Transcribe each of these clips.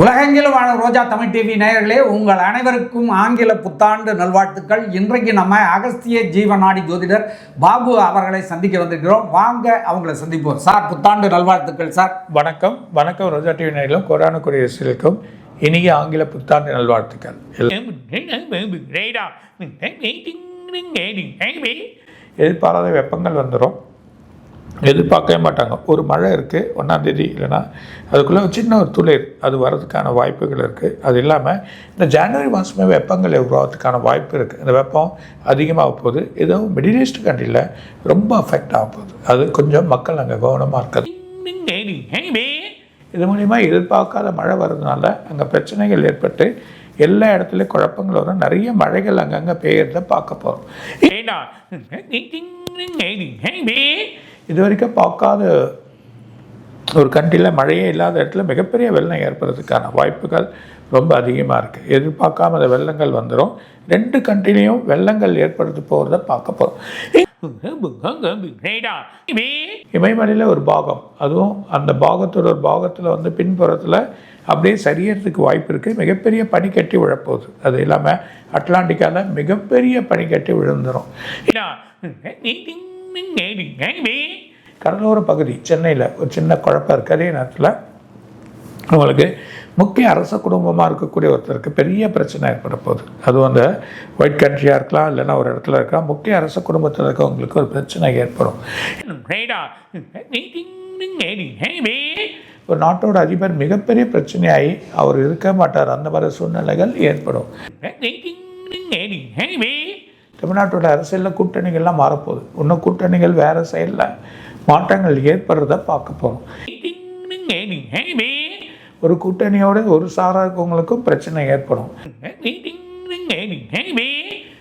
உலகெங்கிலும் வாழ ரோஜா தமிழ் டிவி நேயர்களே, உங்கள் அனைவருக்கும் ஆங்கில புத்தாண்டு நல்வாழ்த்துக்கள். இன்றைக்கு நம்ம அகஸ்திய ஜீவநாடி ஜோதிடர் பாபு அவர்களை சந்திக்க வந்திருக்கிறோம். வாங்க அவங்களை சந்திப்போம். சார், புத்தாண்டு நல்வாழ்த்துக்கள் சார். வணக்கம். வணக்கம் ரோஜா டிவி நேயர்களும் கொரோனாக்குரிய ரசிகர்களுக்கும் இனிய ஆங்கில புத்தாண்டு நல்வாழ்த்துக்கள். எதிர்பாராத வெப்பங்கள் வந்துடும், எதிர்பார்க்கவே மாட்டாங்க. ஒரு மழை இருக்குது 1ஆம் தேதி, இல்லைன்னா அதுக்குள்ளே சின்ன ஒரு துளிர் அது வர்றதுக்கான வாய்ப்புகள் இருக்குது. அது இல்லாமல் இந்த ஜனவரி மாதமே வெப்பங்கள் உருவாகிறதுக்கான வாய்ப்பு இருக்குது. இந்த வெப்பம் அதிகமாக போகுது, ஏதோ மிடில் ஈஸ்ட் கண்ட்ரியில் ரொம்ப அஃபெக்ட் ஆக போகுது. அது கொஞ்சம் மக்கள் அங்கே கவனமாக இருக்குது. இது மூலிமா எதிர்பார்க்காத மழை வர்றதுனால அங்கே பிரச்சனைகள் ஏற்பட்டு எல்லா இடத்துலையும் குழப்பங்கள் வரும். நிறைய மழைகள் அங்கங்கே பெய்யறத பார்க்க போகிறோம். இது வரைக்கும் பார்க்காத ஒரு கண்ட்ரியில் மழையே இல்லாத இடத்துல மிகப்பெரிய வெள்ளம் ஏற்படுறதுக்கான வாய்ப்புகள் ரொம்ப அதிகமாக இருக்குது. எதிர்பார்க்காம அந்த வெள்ளங்கள் வந்துடும். 2 கண்ட்ரிலையும் வெள்ளங்கள் ஏற்படுத்தி போகிறத பார்க்க போகிறோம். இமயமலையில் ஒரு பாகம், அதுவும் அந்த பாகத்தோட ஒரு பாகத்தில் பின்புறத்தில் அப்படியே சரியறதுக்கு வாய்ப்பு இருக்குது. மிகப்பெரிய பனிக்கட்டி விழப்போகுது. அது இல்லாமல் அட்லாண்டிக்காவில் மிகப்பெரிய பனிக்கட்டி விழுந்துடும். கடலோர பகுதி சென்னையில் ஒரு சின்ன குழப்பம் இருக்குது. அதே நேரத்தில் உங்களுக்கு முக்கிய அரச குடும்பமாக இருக்கக்கூடிய ஒருத்தருக்கு பெரிய பிரச்சனை ஏற்பட போகுது. அதுவும் அந்த ஒயிட் கண்ட்ரியாக இருக்கலாம், இல்லைன்னா ஒரு இடத்துல இருக்கலாம். முக்கிய அரச குடும்பத்தில் இருக்கவங்களுக்கு ஒரு பிரச்சனை ஏற்படும். ஒரு நாட்டோட அதிபர் மிகப்பெரிய பிரச்சனையாகி அவர் இருக்க மாட்டார். அந்த மாதிரி சூழ்நிலைகள் ஏற்படும். தமிழ்நாட்டோட அரசியலில் கூட்டணிகள்லாம் மாறப்போகுது. இன்னும் கூட்டணிகள் வேறு சைடில் மாற்றங்கள் ஏற்படுறத பார்க்க போகிறோம். ஒரு கூட்டணியோட ஒரு சாரா இருக்கவங்களுக்கும் பிரச்சனை ஏற்படும்.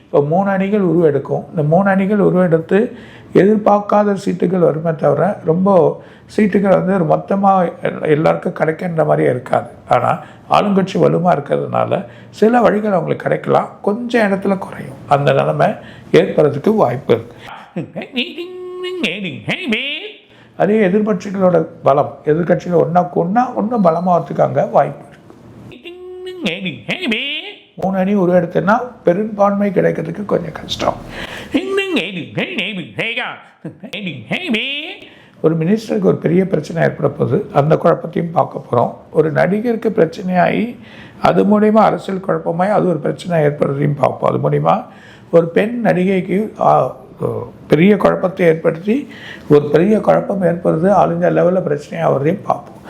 இப்போ 3 அணிகள் உருவெடுக்கும். இந்த 3 அணிகள் உருவெடுத்து எதிர்பார்க்காத சீட்டுகள் வருமே தவிர ரொம்ப சீட்டுகள் ஒரு மொத்தமாக எல்லாருக்கும் கிடைக்கின்ற மாதிரியே இருக்காது. ஆனால் ஆளுங்கட்சி வலுமாக இருக்கிறதுனால சில வழிகள் அவங்களுக்கு கிடைக்கலாம், கொஞ்சம் இடத்துல குறையும். அந்த நிலைமை ஏற்படுறதுக்கு வாய்ப்பு இருக்குது. அதே எதிர்கட்சிகளோட பலம், எதிர்கட்சிகள் ஒன்றா இன்னும் பலமாகிறதுக்கு அங்கே வாய்ப்பு இருக்குது. 3 அணி உருவெடுத்துன்னா பெரும்பான்மை கிடைக்கிறதுக்கு கொஞ்சம் கஷ்டம். ஒரு மினிஸ்டருக்கு ஒரு பெரிய பிரச்சனை ஏற்பட போகுது. அந்த குழப்பத்தையும் பார்க்க போகிறோம். ஒரு நடிகருக்கு பிரச்சனையாகி அது மூலிமா அரசியல் குழப்பமாகி அது ஒரு பிரச்சனை ஏற்படுறதையும் பார்ப்போம். அது மூலிமா ஒரு பெண் நடிகைக்கு பெரிய குழப்பத்தை ஏற்படுத்தி ஒரு பெரிய குழப்பம் ஏற்படுறது ஆல் இந்தியா லெவலில் பிரச்சனையாக ஆகிறதையும் பார்ப்போம்.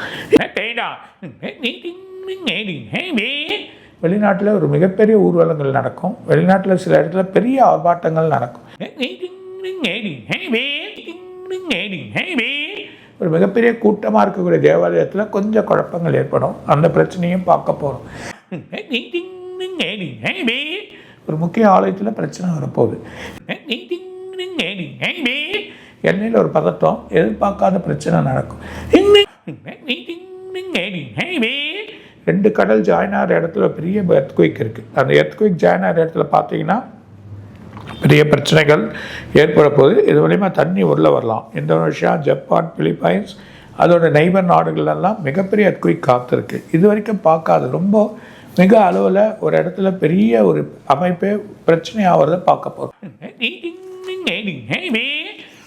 வெளிநாட்டில் ஒரு மிகப்பெரிய ஊர்வலங்கள் நடக்கும். வெளிநாட்டில் சில இடத்துல பெரிய ஆர்ப்பாட்டங்கள் நடக்கும். ஒரு மிகப்பெரிய கூட்டமாக இருக்கக்கூடிய தேவாலயத்தில் கொஞ்சம் குழப்பங்கள் ஏற்படும். அந்த பிரச்சனையும் பார்க்க போகிறோம். ஒரு முக்கிய ஆலயத்தில் பிரச்சனை வரப்போகுது. எண்ணெயில் ஒரு பதட்டம், எதிர்பார்க்காத பிரச்சனை நடக்கும். 2 கடல் ஜாயின் ஆகிற இடத்துல பெரிய எர்த்குவேக் இருக்குது. அந்த எர்த்குவேக் ஜாயின் ஆகிற இடத்துல பார்த்தீங்கன்னா பெரிய பிரச்சனைகள் ஏற்பட போது. இது மூலிமா தண்ணி உள்ளே வரலாம். இந்தோனேஷியா, ஜப்பான், பிலிப்பைன்ஸ் அதோட நெய்பர் நாடுகளெல்லாம் மிகப்பெரிய எர்த்குவேக் காத்திருக்கு. இது வரைக்கும் பார்க்காது ரொம்ப மிக அளவில் ஒரு இடத்துல பெரிய ஒரு அமைப்பே பிரச்சனை ஆகிறத பார்க்க போகிறோம்.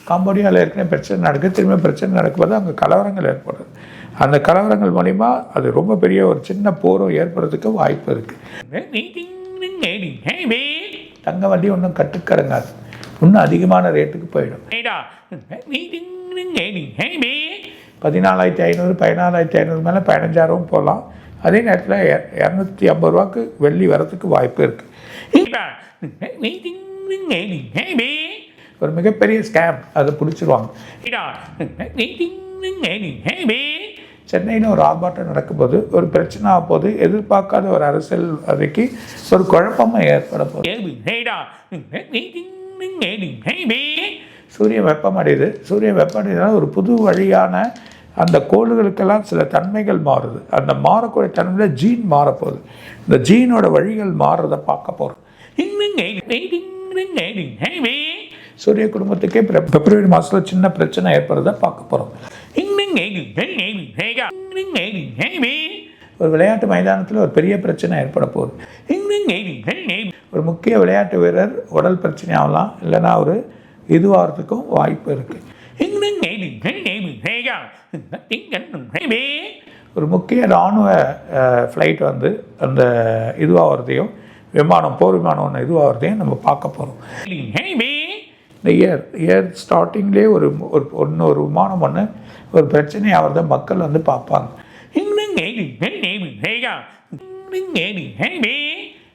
காம்போடியாவில் ஏற்கனவே பிரச்சனை நடக்குது. திரும்ப பிரச்சனை நடக்கும்போது அங்கே கலவரங்கள் ஏற்படுது. அந்த கலவரங்கள் மூலிமா அது ரொம்ப பெரிய ஒரு சின்ன போரும் ஏற்படுறதுக்கு வாய்ப்பு இருக்குது. தங்க வண்டி ஒன்றும் கட்டுக்கடங்காது, இன்னும் அதிகமான ரேட்டுக்கு போயிடும். 14,500 14,500 மேலே 15,000 போகலாம். அதே நேரத்தில் 250 ரூபாய்க்கு வெள்ளி வரத்துக்கு வாய்ப்பு இருக்குது. ஒரு மிகப்பெரிய ஸ்கேம், அதை பிடிச்சிருவாங்க. சென்னையில் ஒரு ஆர்ப்பாட்டம் நடக்கும்போது ஒரு பிரச்சனை ஆகும்போது எதிர்பார்க்காத ஒரு அரசியல் வரைக்கு ஒரு குழப்பமாக ஏற்பட போகுது. சூரியன் வெப்பமடையுது. சூரியன் வெப்பமடைந்தால் ஒரு புது வழியான அந்த கோள்களுக்கெல்லாம் சில தன்மைகள் மாறுது. அந்த மாறக்கூடிய தன்மையில் ஜீன் மாறப்போகுது. இந்த ஜீனோட வழிகள் மாறுறதை பார்க்க போகிறோம். சூரிய குடும்பத்துக்கே பிப்ரவரி மாதத்தில் சின்ன பிரச்சனை ஏற்படுறத பார்க்க போகிறோம். ஒரு விளையாட்டு மைதானத்தில் ஒரு பெரிய பிரச்சனை ஏற்பட போகுது. ஒரு முக்கிய விளையாட்டு வீரர் உடல் பிரச்சனை ஆகலாம், இல்லைன்னா ஒரு இதுவாகிறதுக்கும் வாய்ப்பு இருக்குது. ஒரு முக்கிய இராணுவ ஃப்ளைட் வந்து அந்த இதுவாகிறதையும் போர் விமானம் ஒன்று இதுவாகிறதையும் நம்ம பார்க்க போகிறோம். இந்த இயர் ஸ்டார்டிங்லேயே ஒரு விமானம் ஒன்று ஒரு பிரச்சனை ஆகிறத மக்கள் வந்து பார்ப்பாங்க.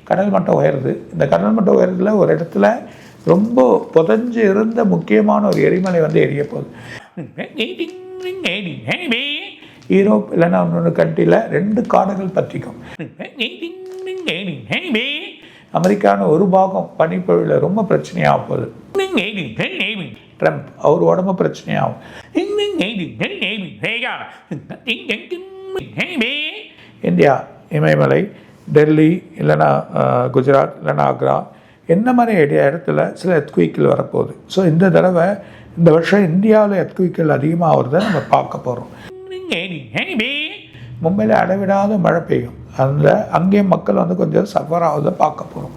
கடல் மட்டம் உயருது. இந்த கடல் மட்டம் உயரதுல ஒரு இடத்துல ரொம்ப புதஞ்சு இருந்த முக்கியமான ஒரு எரிமலை வந்து எரிய போகுது. யூரோப் இல்லைன்னா இன்னொன்று கண்ட்ரியில் 2 காடுகள் பற்றிக்கும். அமெரிக்கான ஒரு பாகம் பனிப்பொழிவில் ரொம்ப பிரச்சனையாக போகுது. ட்ரம்ப் அவர் உடம்பு பிரச்சனையாகும். இந்தியா இமயமலை, டெல்லி இல்லைன்னா குஜராத் இல்லைன்னா ஆக்ரா என்ன மாதிரி இடத்துல சில எர்த்குயிக்கள் வரப்போகுது. ஸோ இந்த தடவை இந்த வருஷம் இந்தியாவில் எர்த்குயிக்கள் அதிகமாக வருதை நம்ம பார்க்க போகிறோம். மும்பையில் அடைவிடாத மழை பெய்யும். அங்கே மக்கள் வந்து கொஞ்சம் சஃபர் ஆகுதை பார்க்க போகிறோம்.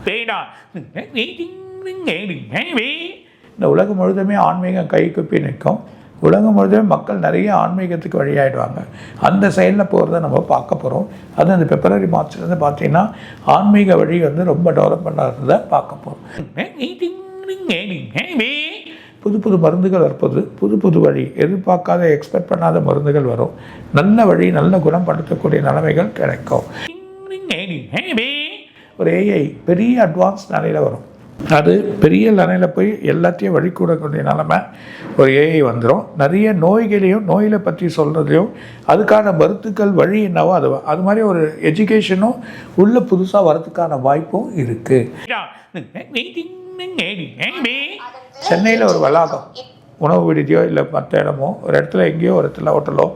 இந்த உலகம் முழுதுமே ஆன்மீகம் கைக்குப்பி நிற்கும். உலகம் முழுதுமே மக்கள் நிறைய ஆன்மீகத்துக்கு வழியாயிடுவாங்க. அந்த சைடில் போகிறத நம்ம பார்க்க போகிறோம். அது அந்த பிப்ரவரி மார்ச்லேருந்து பார்த்தீங்கன்னா ஆன்மீக வழி வந்து ரொம்ப டெவலப்மெண்ட் ஆகிறத பார்க்க போகிறோம். புது மருந்துகள் வரப்போது, புது வழி, எதிர்பார்க்காத எக்ஸ்பெக்ட் பண்ணாத மருந்துகள் வரும். நல்ல வழி, நல்ல குணப்படுத்தக்கூடிய நிலைமைகள் கிடைக்கும். ஒரு ஏஐ பெரிய அட்வான்ஸ் நிலையில் வரும். அது பெரிய நிலையில் போய் எல்லாத்தையும் வழிகூடக்கூடிய நிலைமை ஒரு ஏஐ வந்துடும். நிறைய நோயில் பற்றி சொல்கிறதையும் அதுக்கான மருத்துக்கள் வழி என்னவோ அது மாதிரி ஒரு எஜுகேஷனும் உள்ள புதுசாக வரதுக்கான வாய்ப்பும் இருக்குது. சென்னையில் ஒரு வளாகம், உணவு விடுதியோ இல்லை மற்ற இடமோ ஒரு இடத்துல எங்கேயோ ஒரு இடத்துல ஹோட்டலோ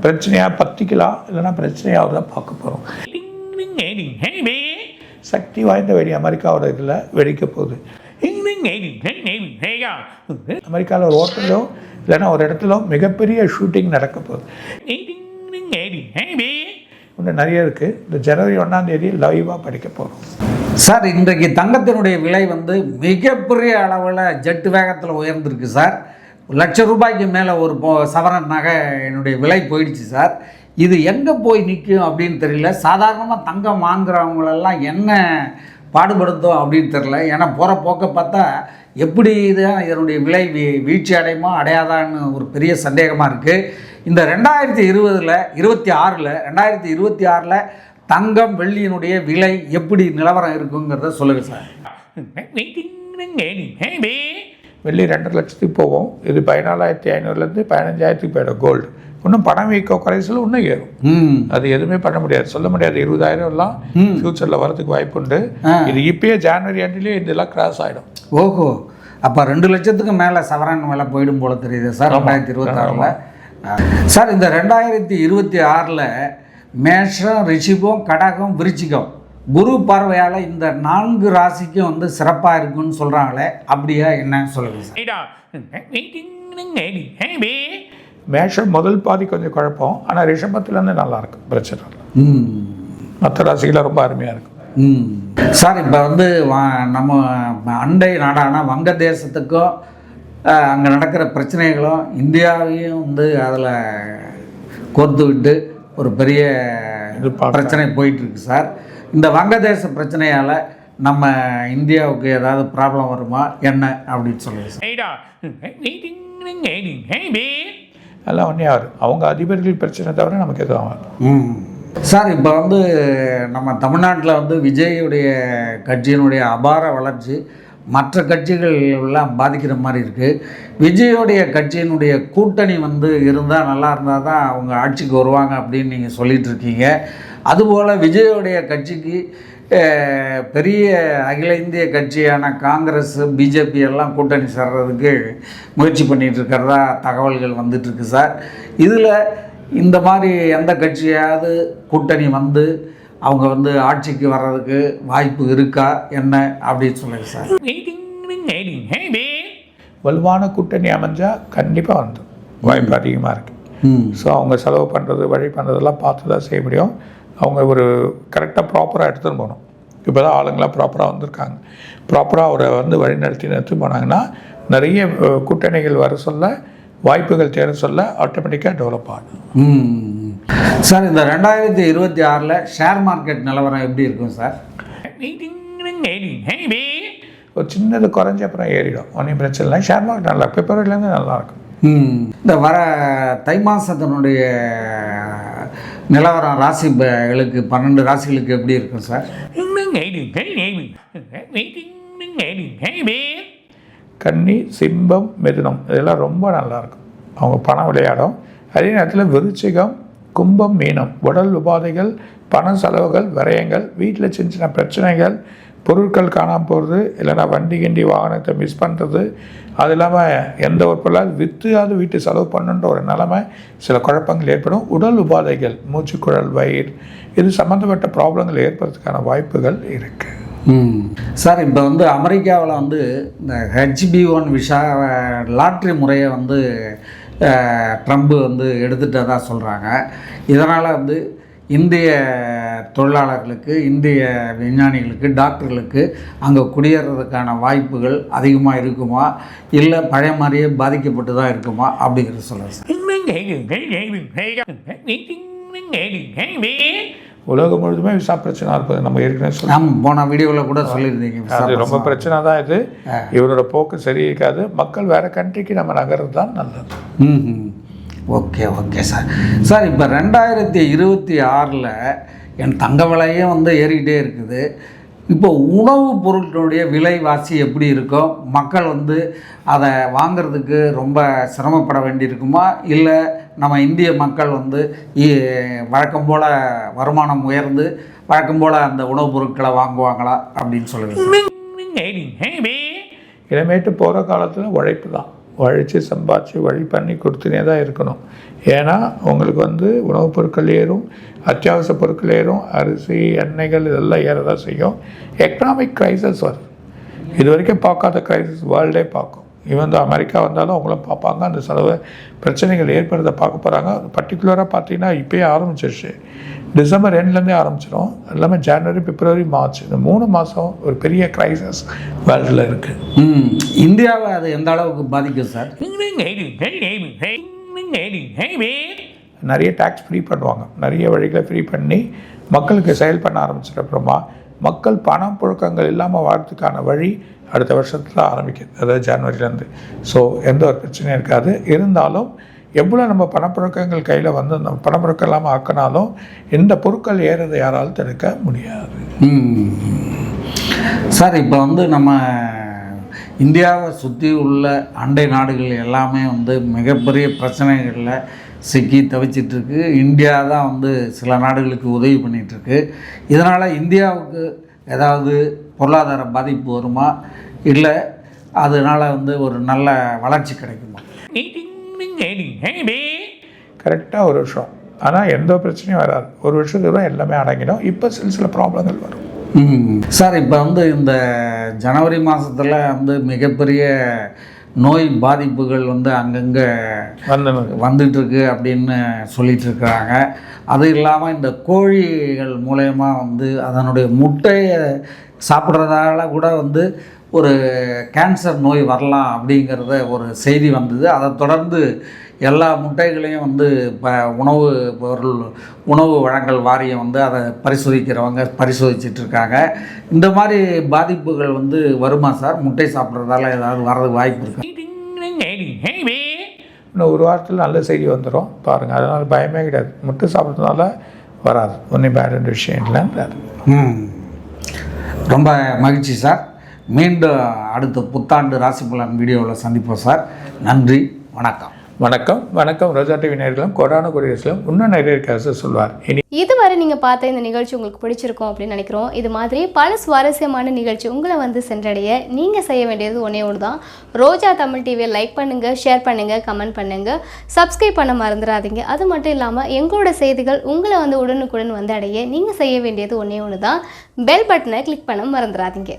பிரச்சனையாக பற்றிக்கலாம், இல்லைன்னா பிரச்சனையாக பார்க்க போகிறோம். சக்தி வாய்ந்த வெடி அமெரிக்காவோட இதில் வெடிக்க போகுது. அமெரிக்காவில் ஒரு ஹோட்டலோ இல்லைன்னா ஒரு இடத்துல மிகப்பெரிய ஷூட்டிங் நடக்க போகுது. இன்னும் நிறைய இருக்குது. இந்த ஜனவரி 1ஆம் தேதி லைவாக படிக்க போகிறோம். சார், இன்றைக்கு தங்கத்தினுடைய விலை வந்து மிகப்பெரிய அளவில் ஜெட்டு வேகத்தில் உயர்ந்திருக்கு சார். ₹1,00,000 மேலே ஒரு சவரன் நகை என்னுடைய விலை போயிடுச்சு சார். இது எங்கே போய் நிற்கும் அப்படின்னு தெரியல. சாதாரணமாக தங்கம் வாங்குறவங்களெல்லாம் என்ன பாடுபடுத்தும் அப்படின்னு தெரியல. ஏன்னா போகிற போக்க பார்த்தா எப்படி இதனுடைய விலை வீழ்ச்சி அடையுமோ அடையாதான்னு ஒரு பெரிய சந்தேகமாக இருக்குது. இந்த 2026 தங்கம் வெள்ளியினுடைய விலை எப்படி நிலவரம் இருக்குங்கிறத சொல்லுங்கள் சார். வெள்ளி 2.5 லட்சத்துக்கு போவோம். இது 14,500 15,000 போயிடும் கோல்டு. இன்னும் பணம் வைக்க குறைசலும் இன்னும் ஏறும். அது எதுவுமே பண்ண முடியாது, சொல்ல முடியாது. 20,000 ஃபியூச்சரில் வரதுக்கு வாய்ப்பு உண்டு. இது இப்பயே ஜனவரி எண்ட்லேயே இதெல்லாம் கிராஸ் ஆகிடும். ஓஹோ, அப்போ 2 லட்சத்துக்கு மேலே சவரன் விலை போயிடும் போல தெரியுது சார் 2026. சார், இந்த 2026 மேஷம், ரிஷிபம், கடகம், விருச்சிகம் குரு பார்வையால் இந்த 4 ராசிக்கும் வந்து சிறப்பாக இருக்குன்னு சொல்கிறாங்களே, அப்படியா என்ன சொல்லுங்கள் சார்? மேஷம் முதல் பாதி கொஞ்சம் குழப்பம், ஆனால் ரிஷபத்துலேருந்து நல்லாயிருக்கும், பிரச்சனை இல்லை. மற்ற ராசிகளில் ரொம்ப அருமையாக இருக்கும். சார், இப்போ வந்து நம்ம அண்டை நாடான வங்கதேசத்துக்கும் அங்கே நடக்கிற பிரச்சனைகளும் இந்தியாவையும் வந்து அதில் கோர்த்து விட்டு ஒரு பெரிய பிரச்சனை போயிட்டுருக்கு சார். இந்த வங்கதேச பிரச்சனையால் நம்ம இந்தியாவுக்கு ஏதாவது ப்ராப்ளம் வருமா என்ன அப்படின்னு சொல்லுங்கள் சார். எல்லாம் ஒன்றே ஆகும். அவங்க அதிபர்கள் பிரச்சனை தவிர நமக்கு எதுவும் ஆகும். சார், இப்போ வந்து நம்ம தமிழ்நாட்டில் வந்து விஜயுடைய கட்சியினுடைய அபார வளர்ச்சி மற்ற கட்சிகள் எல்லாம் பாதிக்கிற மாதிரி இருக்குது. விஜயோடைய கட்சியினுடைய கூட்டணி வந்து இருந்தால் நல்லா இருந்தால் தான் அவங்க ஆட்சிக்கு வருவாங்க அப்படின்னு நீங்கள் சொல்லிகிட்டு இருக்கீங்க. அதுபோல் விஜயோடைய கட்சிக்கு பெரிய அகில இந்திய கட்சியான காங்கிரஸ், பிஜேபி எல்லாம் கூட்டணி சேர்றதுக்கு முயற்சி பண்ணிகிட்டு இருக்கிறதா தகவல்கள் வந்துட்டுருக்கு சார். இதில் இந்த மாதிரி எந்த கட்சியாவது கூட்டணி வந்து அவங்க வந்து ஆட்சிக்கு வர்றதுக்கு வாய்ப்பு இருக்கா என்ன அப்படின்னு சொல்லுங்க சார். வலுவான கூட்டணி அமைஞ்சால் கண்டிப்பாக வந்துடும், வாய்ப்பு அதிகமாக இருக்குது. ஸோ அவங்க செலவு பண்ணுறது வழி பண்ணுறதெல்லாம் பார்த்து தான் செய்ய முடியும். அவங்க ஒரு கரெக்டாக ப்ராப்பராக எடுத்துகிட்டு போகணும். இப்போ தான் ஆளுங்களாம் ப்ராப்பராக வந்திருக்காங்க. ப்ராப்பராக அவரை எடுத்து போனாங்கன்னா நிறைய கூட்டணிகள் வர சொல்ல, வாய்ப்புகள் தேட சொல்ல ஆட்டோமேட்டிக்காக டெவலப் ஆகும். சார், இந்த 2026 ஷேர் மார்க்கெட் நிலவரம் எப்படி இருக்கும் சார்? ஒரு சின்னது குறைஞ்சி அப்புறம் ஏறிடும், ஒன்றும் பிரச்சனை இல்லை. ஷேர் மார்க்கெட் நல்லா பிப்ரவரிலேருந்து நல்லாயிருக்கும். இந்த வர தை மாதத்தினுடைய நிலவரம் ராசிகளுக்கு 12 ராசிகளுக்கு எப்படி இருக்கும் சார்? கன்னி, சிம்பம், மிதுனம் இதெல்லாம் ரொம்ப நல்லாயிருக்கும். அவங்க பணம் விளையாடும். அதே நேரத்தில் விருச்சிகம், கும்பம், மீனம் உடல் உபாதைகள், பண செலவுகள், விரயங்கள், வீட்டில் சின்ன சின்ன பிரச்சனைகள், பொருட்கள் காணாமல் போகிறது, இல்லைனா வண்டி கிண்டி வாகனத்தை மிஸ் பண்ணுறது, அது இல்லாமல் எந்த ஒரு பொருளாக விற்று அது வீட்டு செலவு பண்ணுன்ற ஒரு நிலைமை, சில குழப்பங்கள் ஏற்படும். உடல் உபாதைகள், மூச்சுக்குழல், வயிறு இது சம்மந்தப்பட்ட ப்ராப்ளங்கள் ஏற்படுறதுக்கான வாய்ப்புகள் இருக்குது. சார், இப்போ அமெரிக்காவில் இந்த HB1 விசா லாட்ரி முறையை ட்ரம்ப் எடுத்துட்டதா சொல்கிறாங்க. இதனால் இந்திய தொழிலாளர்களுக்கு, இந்திய விஞ்ஞானிகளுக்கு, டாக்டர்களுக்கு அங்கே குடியேறதுக்கான வாய்ப்புகள் அதிகமாக இருக்குமா, இல்லை பழைய மாதிரியே பாதிக்கப்பட்டு தான் இருக்குமா அப்படிங்கிறத சொல்லுங்கள் சார். உலகம் முழுதுமே விசா பிரச்சனை இருப்பது நம்ம ஏற்கனவே சொல்லலாம். போன வீடியோவில் கூட சொல்லியிருந்தீங்க. அது ரொம்ப பிரச்சனை தான். இது இவரோட போக்கு சரி இருக்காது. மக்கள் வேறு கண்ட்ரிக்கு நம்ம நகர்றது தான் நல்லது. Okay sir. சார், இப்போ 2026 என் தங்க விலையும் ஏறிக்கிட்டே இருக்குது. இப்போ உணவுப் பொருட்களுடைய விலைவாசி எப்படி இருக்கும்? மக்கள் அதை வாங்கிறதுக்கு ரொம்ப சிரமப்பட வேண்டியிருக்குமா, இல்லை நம்ம இந்திய மக்கள் வழக்கம் போல் வருமானம் உயர்ந்து வழக்கம் போல் அந்த உணவுப் பொருட்களை வாங்குவாங்களா அப்படின்னு சொல்லுங்கள். இனிமேட்டு போகிற காலத்தில் உழைப்பு தான். உழைச்சி சம்பாதிச்சு வழி பண்ணி கொடுத்துனே தான் இருக்கணும். ஏன்னா உங்களுக்கு உணவுப் பொருட்கள் ஏறும், அத்தியாவசிய பொருட்கள் ஏறும், அரிசி, எண்ணெய்கள் இதெல்லாம் ஏறதான் செய்யும். எக்கனாமிக் க்ரைசஸ் வரும். இது வரைக்கும் பார்க்காத க்ரைசஸ் வேர்ல்டே பார்க்கும். இவன் அமெரிக்கா வந்தாலும் அவங்களும் பார்ப்பாங்க. அந்த செலவு பிரச்சனைகள் ஏற்படுறத பார்க்க போகிறாங்க. பர்டிகுலராக பார்த்தீங்கன்னா இப்போயே ஆரம்பிச்சிருச்சு. டிசம்பர் எண்ட்லேருந்தே ஆரம்பிச்சிடும். எல்லாமே ஜனவரி, பிப்ரவரி, மார்ச் இந்த 3 மாதம் ஒரு பெரிய க்ரைசஸ் வேர்ல்டில் இருக்குது. இந்தியாவை அது எந்த அளவுக்கு பாதிக்கும் சார்? நிறைய டேக்ஸ் ஃப்ரீ பண்ணுவாங்க. நிறைய வழிகளை ஃப்ரீ பண்ணி மக்களுக்கு செயல் பண்ண ஆரம்பிச்சிட்டப்புறமா மக்கள் பணம் புழக்கங்கள் இல்லாமல் வாழ்றதுக்கான வழி அடுத்த வருஷத்தில் ஆரம்பிக்குது, அதாவது ஜனவரிலேருந்து. ஸோ எந்த ஒரு பிரச்சனையும் இருக்காது. இருந்தாலும் எவ்வளோ நம்ம பணப்புழக்கங்கள் கையில் நம்ம பணப்புழக்கம் இல்லாமல் ஆக்கினாலும் இந்த பொருட்கள் ஏறதை யாராலும் தடுக்க முடியாது. சார், இப்போ நம்ம இந்தியாவை சுற்றி உள்ள அண்டை நாடுகள் எல்லாமே மிகப்பெரிய பிரச்சனைகளில் சிக்கி தவிச்சிட்ருக்கு. இந்தியா தான் சில நாடுகளுக்கு உதவி பண்ணிகிட்ருக்கு. இதனால் இந்தியாவுக்கு ஏதாவது பொருளாதார பாதிப்பு வருமா, இல்லை அதனால் ஒரு நல்ல வளர்ச்சி கிடைக்குமா? கரெக்டாக ஒரு வருஷம், ஆனால் எந்த பிரச்சனையும் வராது. ஒரு வருஷத்துக்கு எல்லாமே அடங்கிடும். இப்போ சில ப்ராப்ளங்கள் வரும். சார், இப்போ இந்த ஜனவரி மாதத்தில் மிகப்பெரிய நோய் பாதிப்புகள் அங்கங்கே வந்துட்டுருக்கு அப்படின்னு சொல்லிகிட்ருக்குறாங்க. அது இல்லாமல் இந்த கோழிகள் மூலயமா அதனுடைய முட்டையை சாப்பிட்றதால கூட ஒரு கேன்சர் நோய் வரலாம் அப்படிங்கிறத ஒரு செய்தி வந்தது. அதை தொடர்ந்து எல்லா முட்டைகளையும் இப்போ உணவு வழங்கல் வாரியம் அதை பரிசோதிக்கிறவங்க பரிசோதிச்சிட்ருக்காங்க. இந்த மாதிரி பாதிப்புகள் வருமா சார்? முட்டை சாப்பிட்றதால ஏதாவது வர்றதுக்கு வாய்ப்பு இருக்கு? இன்னும் ஒரு வாரத்தில் நல்ல செய்தி வந்துடும் பாருங்கள். அதனால் பயமே கிடையாது. முட்டை சாப்பிட்றதுனால வராது. ஒன்றும் பேட் விஷயம் இல்லை. ரொம்ப மகிழ்ச்சி சார். மீண்டும் அடுத்த புத்தாண்டு ராசி பலன் வீடியோவில் சந்திப்போம் சார். நன்றி, வணக்கம். வணக்கம் ரோஜா டிவி நேயர்களும் கோடான கோடிகளும் இன்னும் நிறைய இருக்காது சொல்வார். இதுவரை நீங்கள் பார்த்த இந்த நிகழ்ச்சி உங்களுக்கு பிடிச்சிருக்கும் அப்படின்னு நினைக்கிறோம். இது மாதிரி பல சுவாரஸ்யமான நிகழ்ச்சி உங்களை சென்றடைய நீங்கள் செய்ய வேண்டியது ஒன்றே ஒன்று தான். ரோஜா தமிழ் டிவியை லைக் பண்ணுங்கள், ஷேர் பண்ணுங்கள், கமெண்ட் பண்ணுங்கள், சப்ஸ்கிரைப் பண்ண மறந்துடாதீங்க. அது மட்டும் இல்லாமல் எங்களோட செய்திகள் உங்களை உடனுக்குடன் அடைய நீங்கள் செய்ய வேண்டியது ஒன்றே ஒன்று தான். பெல் பட்டனை கிளிக் பண்ண மறந்துடாதீங்க.